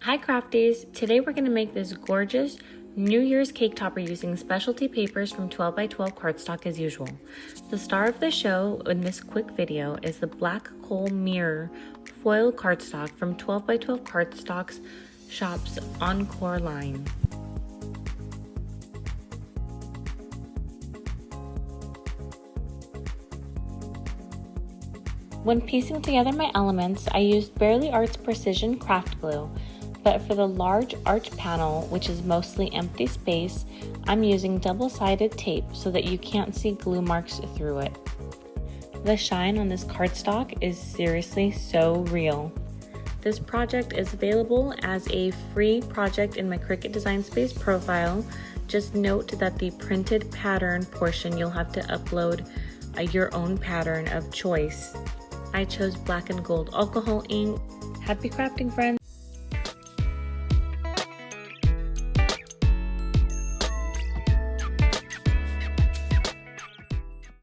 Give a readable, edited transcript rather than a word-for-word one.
Hi crafties! Today we're going to make this gorgeous New Year's cake topper using specialty papers from 12 by 12 cardstock as usual. The star of the show in this quick video is the Black Coal Mirror foil cardstock from 12 by 12 cardstock's shop's Encore line. When piecing together my elements, I used Barely Art's Precision Craft Glue, but for the large arch panel, which is mostly empty space, I'm using double-sided tape so that you can't see glue marks through it. The shine on this cardstock is seriously so real. This project is available as a free project in my Cricut Design Space profile. Just note that the printed pattern portion, you'll have to upload your own pattern of choice. I chose black and gold alcohol ink. Happy crafting, friends!